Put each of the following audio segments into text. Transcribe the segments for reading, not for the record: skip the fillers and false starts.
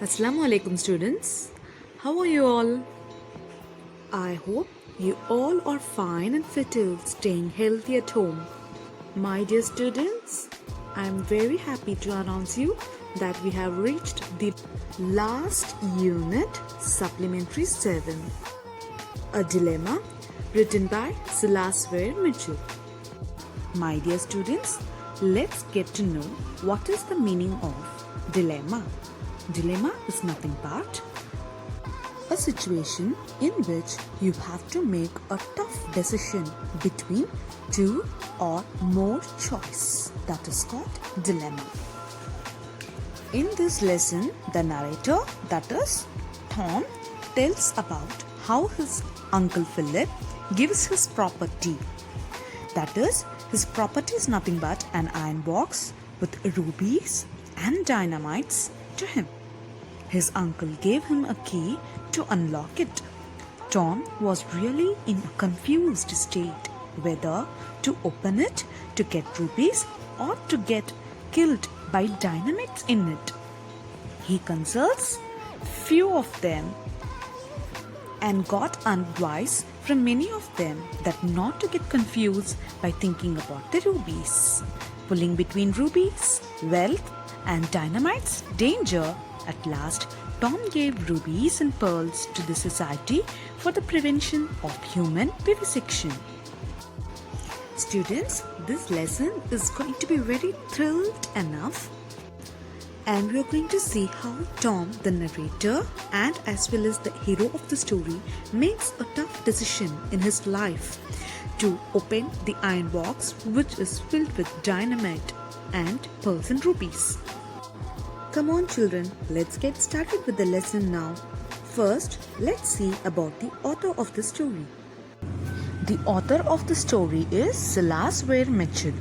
Assalamu alaikum students. How are you all? I hope you all are fine and fit, staying healthy at home. My dear students, I am very happy to announce you that we have reached the last unit, Supplementary 7. A Dilemma, written by Silasware Mitchell. My dear students, let's get to know what is the meaning of dilemma. Dilemma is nothing but a situation in which you have to make a tough decision between two or more choice. That is called dilemma. In this lesson, the narrator, that is Tom, tells about how his Uncle Philip gives his property. That is, his property is nothing but an iron box with rubies and dynamites to him. His uncle gave him a key to unlock it. Tom was really in a confused state whether to open it to get rubies or to get killed by dynamites in it. He consults few of them and got advice from many of them that not to get confused by thinking about the rubies. Pulling between rubies, wealth, and dynamite's danger, at last Tom gave rubies and pearls to the society for the prevention of human vivisection. Students, this lesson is going to be very thrilled enough, and we are going to see how Tom, the narrator, and as well as the hero of the story, makes a tough decision in his life to open the iron box, which is filled with dynamite and pearls and rubies. Come on children, let's get started with the lesson now. First, let's see about the author of the story. The author of the story is Silasware Mitchell.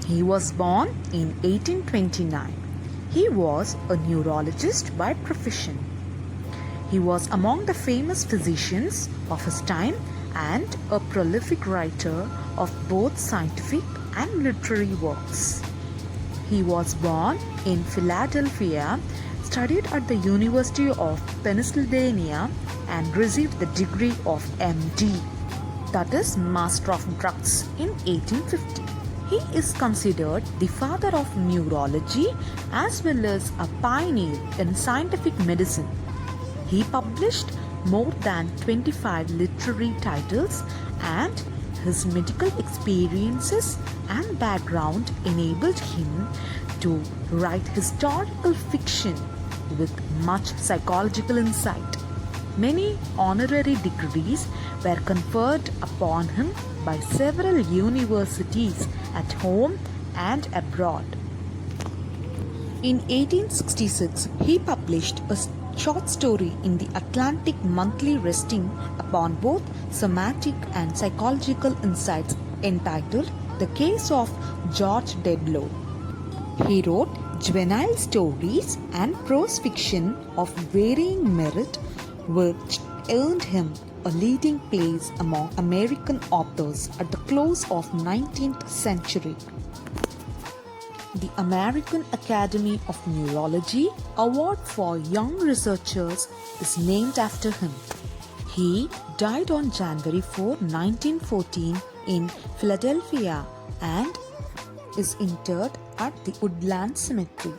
He was born in 1829. He was a neurologist by profession. He was among the famous physicians of his time and a prolific writer of both scientific and literary works. He was born in Philadelphia, studied at the University of Pennsylvania, and received the degree of MD, that is Master of Drugs, in 1850. He is considered the father of neurology as well as a pioneer in scientific medicine. He published more than 25 literary titles, and his medical experiences and background enabled him to write historical fiction with much psychological insight. Many honorary degrees were conferred upon him by several universities at home and abroad. In 1866, he published a short story in the Atlantic Monthly resting upon both somatic and psychological insights entitled The Case of George Dedlow. He wrote juvenile stories and prose fiction of varying merit, which earned him a leading place among American authors at the close of 19th century. The American Academy of Neurology Award for Young Researchers is named after him. He died on January 4, 1914 in Philadelphia and is interred at the Woodland Cemetery.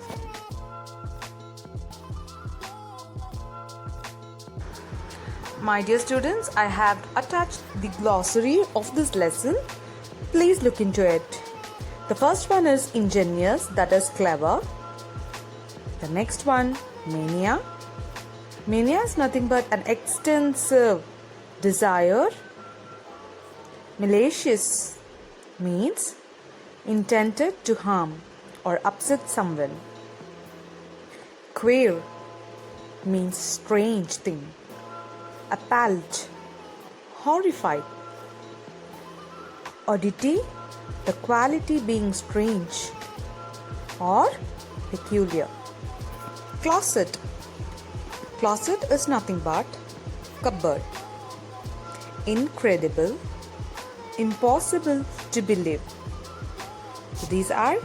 My dear students, I have attached the glossary of this lesson. Please look into it. The first one is ingenious, that is clever. The next one, mania. Mania is nothing but an extensive desire. Malicious means intended to harm or upset someone. Queer means strange thing. Appalled, horrified. Oddity, the quality being strange or peculiar. Closet. Closet is nothing but cupboard. Incredible, impossible to believe. So these are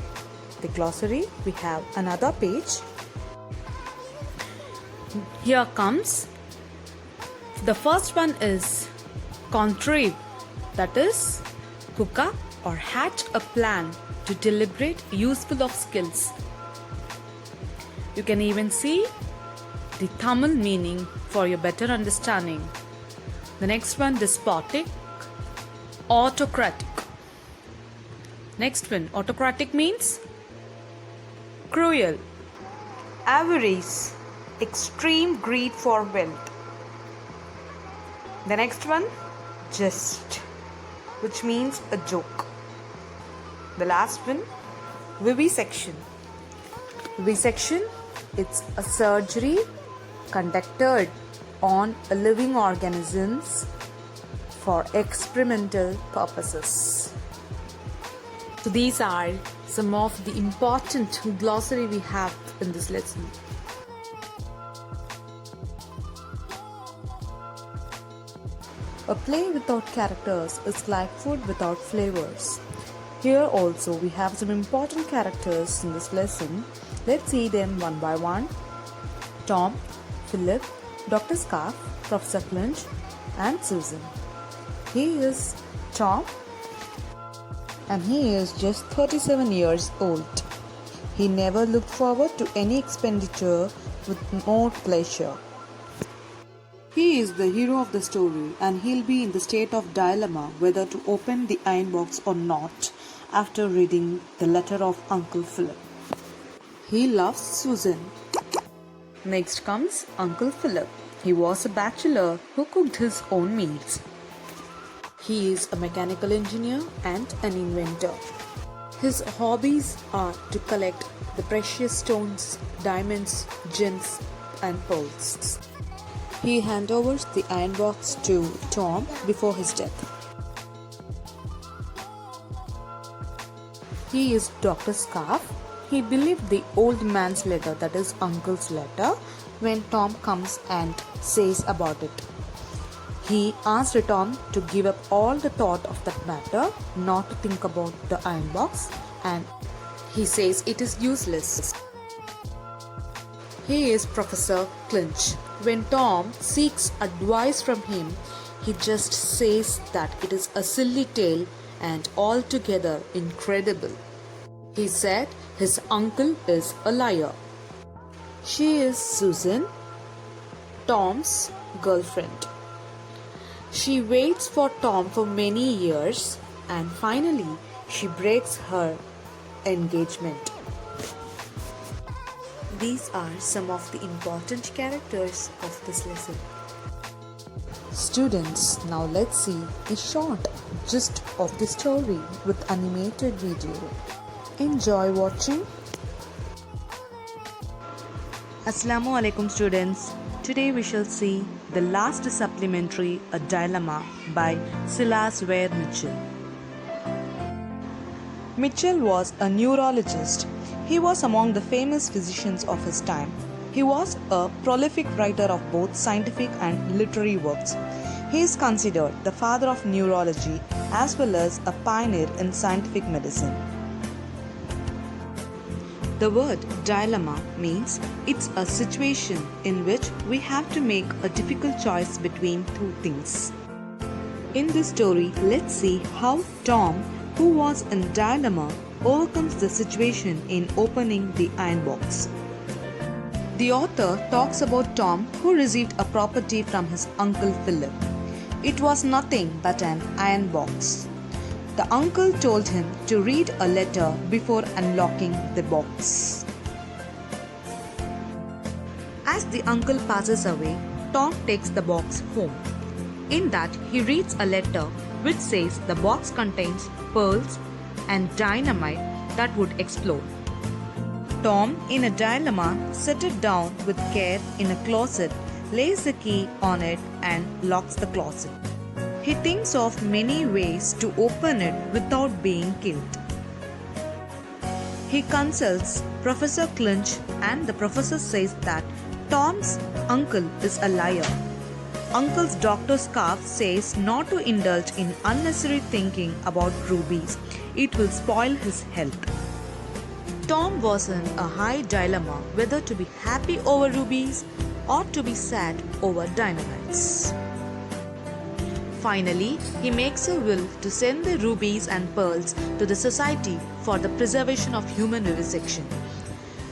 the glossary. We have another page. Here comes. The first one is contrive, that is, cook up or hatch a plan to deliberate useful of skills. You can even see the Tamil meaning for your better understanding. The next one, despotic, autocratic. Next one, autocratic means cruel. Avarice, extreme greed for wealth. The next one, jest, which means a joke. The last one, vivisection. Vivisection, it's a surgery conducted on living organisms for experimental purposes. So these are some of the important glossary we have in this lesson. A play without characters is like food without flavors. Here also we have some important characters in this lesson. Let's see them one by one. Tom, Philip, Dr. Scarf, Professor Clinch, and Susan. He is Tom, and he is just 37 years old. He never looked forward to any expenditure with more pleasure. He is the hero of the story, and he'll be in the state of dilemma whether to open the iron box or not after reading the letter of Uncle Philip. He loves Susan. Next comes Uncle Philip. He was a bachelor who cooked his own meals. He is a mechanical engineer and an inventor. His hobbies are to collect the precious stones, diamonds, gems, and pearls. He handovers the iron box to Tom before his death. He is Dr. Scarf. He believed the old man's letter, that is Uncle's letter, when Tom comes and says about it. He asked Tom to give up all the thought of that matter, not to think about the iron box, and he says it is useless. He is Professor Clinch. When Tom seeks advice from him, he just says that it is a silly tale and altogether incredible. He said his uncle is a liar. She is Susan, Tom's girlfriend. She waits for Tom for many years and finally she breaks her engagement. These are some of the important characters of this lesson. Students, now let's see a short gist of the story with animated video. Enjoy watching. Assalamu alaikum students. Today we shall see the last supplementary, A Dilemma by Silas Ware Mitchell. Mitchell was a neurologist. He was among the famous physicians of his time. He was a prolific writer of both scientific and literary works. He is considered the father of neurology as well as a pioneer in scientific medicine. The word dilemma means it's a situation in which we have to make a difficult choice between two things. In this story, let's see how Tom, who was in dilemma, overcomes the situation in opening the iron box. The author talks about Tom, who received a property from his uncle Philip. It was nothing but an iron box. The uncle told him to read a letter before unlocking the box. As the uncle passes away, Tom takes the box home. In that, he reads a letter which says the box contains pearls and dynamite that would explode. Tom, in a dilemma, sets it down with care in a closet, lays the key on it and locks the closet. He thinks of many ways to open it without being killed. He consults Professor Clinch and the professor says that Tom's uncle is a liar. Uncle's Dr. Scarf says not to indulge in unnecessary thinking about rubies. It will spoil his health. Tom was in a high dilemma whether to be happy over rubies ought to be set over dynamites. Finally, he makes a will to send the rubies and pearls to the society for the preservation of human vivisection.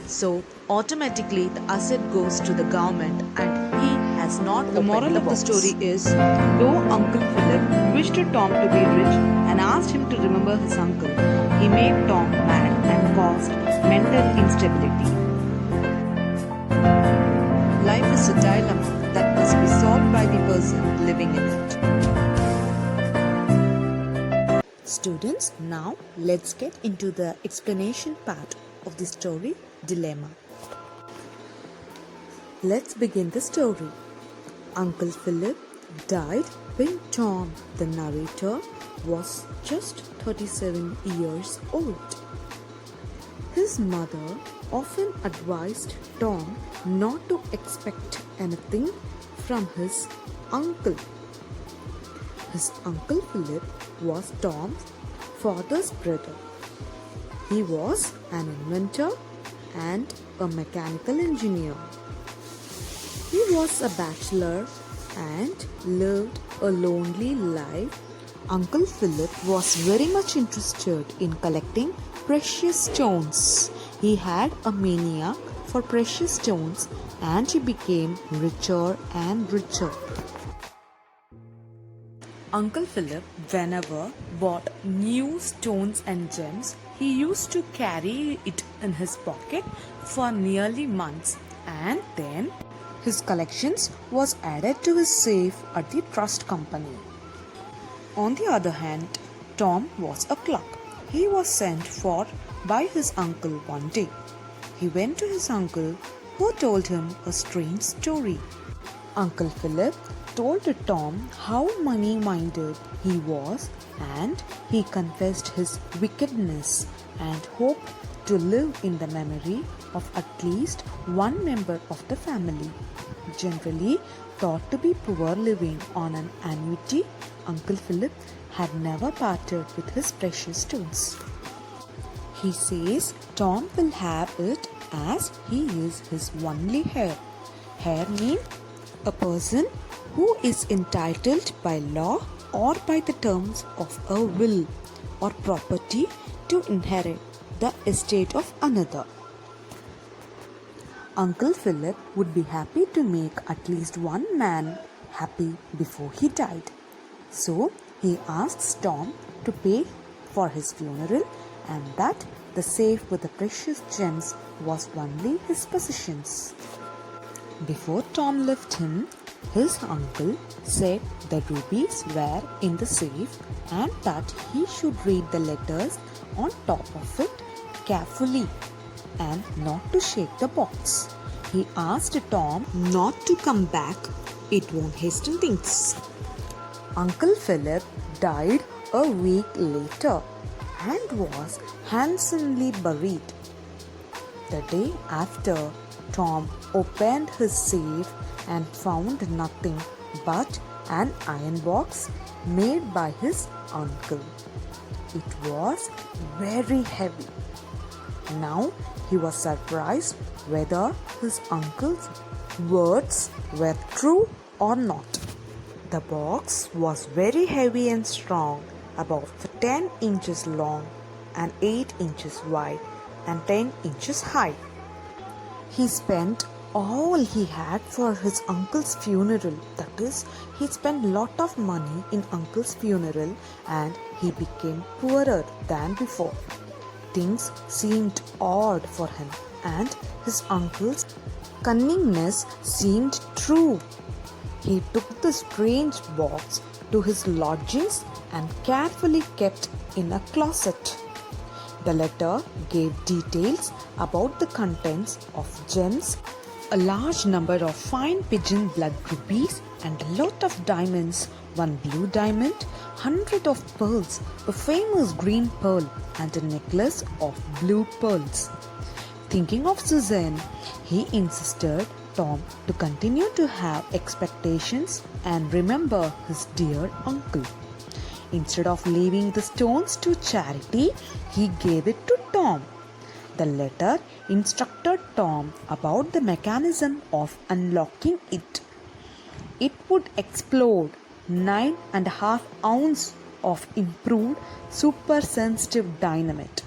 So, automatically the asset goes to the government and he has not opened the moral of the story is, though Uncle Philip wished Tom to be rich and asked him to remember his uncle, he made Tom mad and caused mental instability. Life is a dilemma that must be solved by the person living in it. Students, now let's get into the explanation part of the story dilemma. Let's begin the story. Uncle Philip died when Tom, the narrator, was just 37 years old. His mother often advised Tom not to expect anything from his uncle. His Uncle Philip was Tom's father's brother. He was an inventor and a mechanical engineer. He was a bachelor and lived a lonely life. Uncle Philip was very much interested in collecting precious stones. He had a mania for precious stones and he became richer and richer. Uncle Philip, whenever bought new stones and gems, he used to carry it in his pocket for nearly months, and then his collections was added to his safe at the trust company. On the other hand, Tom was a clerk. He was sent for by his uncle one day. He went to his uncle, who told him a strange story. Uncle Philip told Tom how money-minded he was, and he confessed his wickedness and hoped to live in the memory of at least one member of the family. Generally thought to be poor living on an annuity, Uncle Philip had never parted with his precious stones. He says Tom will have it as he is his only heir. Heir means a person who is entitled by law or by the terms of a will or property to inherit the estate of another. Uncle Philip would be happy to make at least one man happy before he died. So he asks Tom to pay for his funeral, and that the safe with the precious gems was only his possessions. Before Tom left him, his uncle said the rubies were in the safe and that he should read the letters on top of it carefully and not to shake the box. He asked Tom not to come back, it won't hasten things. Uncle Philip died a week later and was handsomely buried. The day after, Tom opened his safe and found nothing but an iron box made by his uncle. It was very heavy. Now he was surprised whether his uncle's words were true or not. The box was very heavy and strong, about 10 inches long and 8 inches wide and 10 inches high. He spent all he had for his uncle's funeral. That is, he spent a lot of money in uncle's funeral and he became poorer than before. Things seemed odd for him and his uncle's cunningness seemed true. He took the strange box to his lodgings and carefully kept in a closet. The letter gave details about the contents of gems, a large number of fine pigeon blood rubies and a lot of diamonds, one blue diamond, 100 of pearls, a famous green pearl and a necklace of blue pearls. Thinking of Suzanne, he insisted Tom to continue to have expectations and remember his dear uncle. Instead of leaving the stones to charity, he gave it to Tom. The letter instructed Tom about the mechanism of unlocking it. It would explode 9.5 ounces of improved super-sensitive dynamite.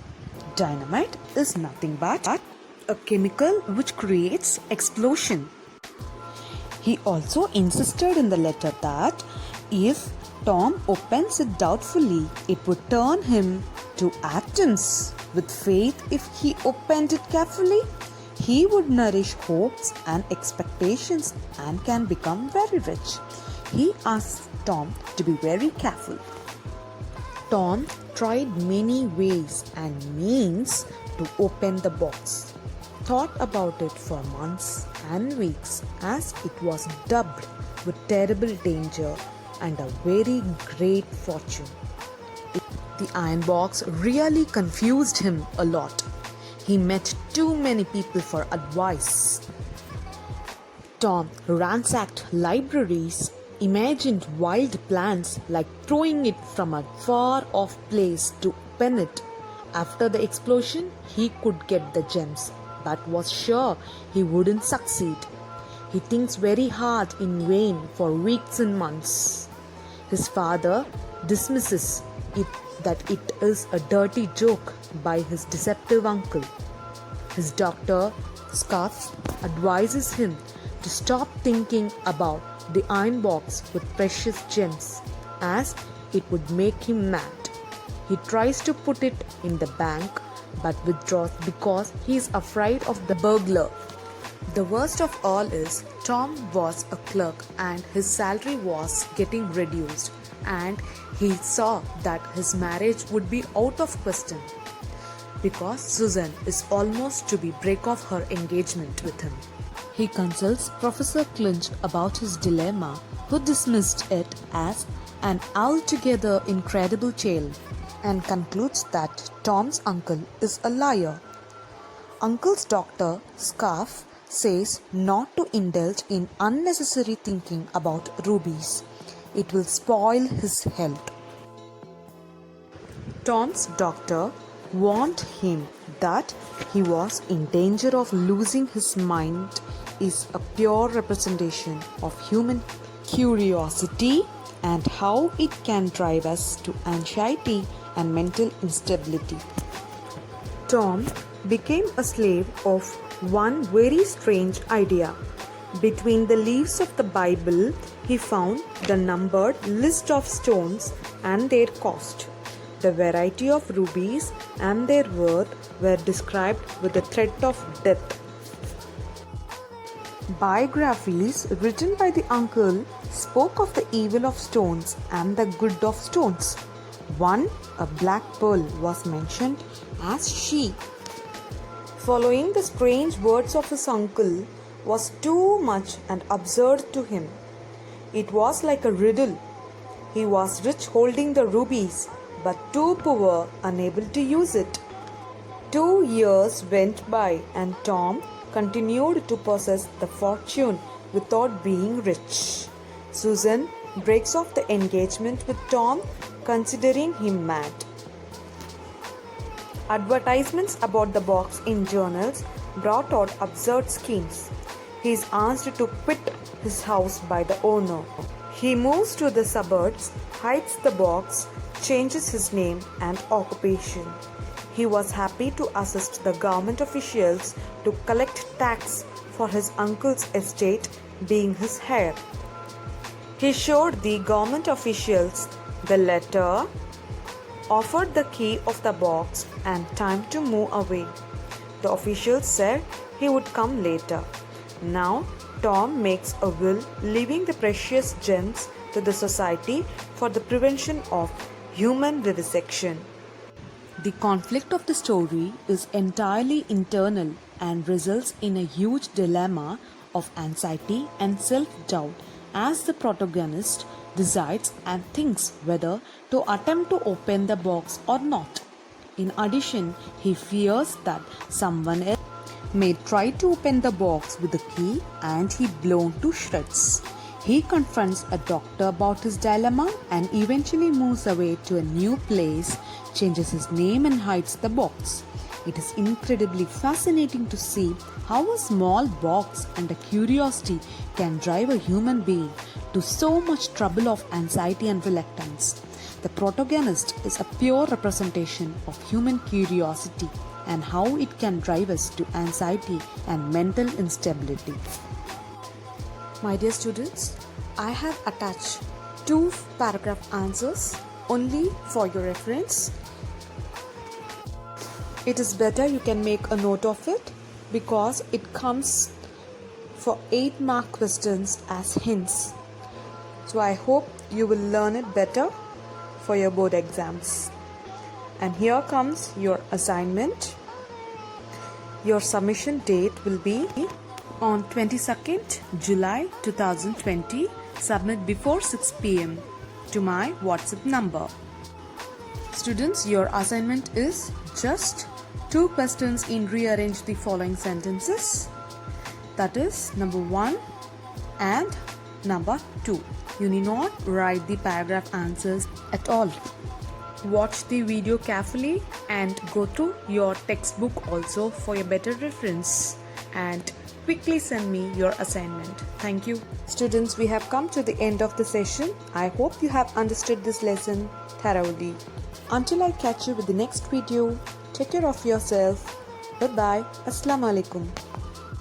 Dynamite is nothing but a chemical which creates explosion. He also insisted in the letter that if Tom opens it doubtfully, it would turn him to atoms. With faith, if he opened it carefully, he would nourish hopes and expectations and can become very rich. He asked Tom to be very careful. Tom tried many ways and means to open the box, thought about it for months and weeks, as it was dubbed with terrible danger and a very great fortune. The iron box really confused him a lot. He met too many people for advice. Tom ransacked libraries, imagined wild plans like throwing it from a far off place to open it. After the explosion, he could get the gems, but was sure he wouldn't succeed. He thinks very hard in vain for weeks and months. His father dismisses it that it is a dirty joke by his deceptive uncle. His doctor, Scarf, advises him to stop thinking about the iron box with precious gems, as it would make him mad. He tries to put it in the bank but withdraws because he is afraid of the burglar. The worst of all is Tom was a clerk and his salary was getting reduced, and he saw that his marriage would be out of question because Susan is almost to be break off her engagement with him. He consults Professor Clinch about his dilemma, who dismissed it as an altogether incredible tale and concludes that Tom's uncle is a liar. Uncle's doctor, Scarf, says not to indulge in unnecessary thinking about rubies. It will spoil his health. Tom's doctor warned him that he was in danger of losing his mind is a pure representation of human curiosity and how it can drive us to anxiety and mental instability. Tom became a slave of one very strange idea. Between the leaves of the Bible, he found the numbered list of stones and their cost. The variety of rubies and their worth were described with the threat of death. Biographies written by the uncle spoke of the evil of stones and the good of stones. One, a black pearl, was mentioned as she. Following the strange words of his uncle was too much and absurd to him. It was like a riddle. He was rich holding the rubies, but too poor, unable to use it. 2 years went by and Tom continued to possess the fortune without being rich. Susan breaks off the engagement with Tom, considering him mad. Advertisements about the box in journals brought out absurd schemes. He is asked to quit his house by the owner. He moves to the suburbs, hides the box, changes his name and occupation. He was happy to assist the government officials to collect tax for his uncle's estate, being his heir. He showed the government officials the letter, offered the key of the box and time to move away. The officials said he would come later. Now, Tom makes a will leaving the precious gems to the society for the prevention of human vivisection. The conflict of the story is entirely internal and results in a huge dilemma of anxiety and self-doubt as the protagonist decides and thinks whether to attempt to open the box or not. In addition, he fears that someone else may try to open the box with the key and he blown to shreds. He confronts a doctor about his dilemma and eventually moves away to a new place, changes his name and hides the box. It is incredibly fascinating to see how a small box and a curiosity can drive a human being to so much trouble of anxiety and reluctance. The protagonist is a pure representation of human curiosity and how it can drive us to anxiety and mental instability. My dear students, I have attached 2 paragraph answers only for your reference. It is better you can make a note of it because it comes for 8-mark questions as hints. So I hope you will learn it better for your board exams. And here comes your assignment. Your submission date will be on 22nd July 2020. Submit before 6 p.m. to my WhatsApp number. Students, your assignment is just 2 questions in rearrange the following sentences. That is number 1 and number 2. You need not write the paragraph answers at all. Watch the video carefully and go through your textbook also for a better reference, and quickly send me your assignment. Thank you. Students, we have come to the end of the session. I hope you have understood this lesson thoroughly. Until I catch you with the next video, take care of yourself. Bye-bye. Assalamu alaikum.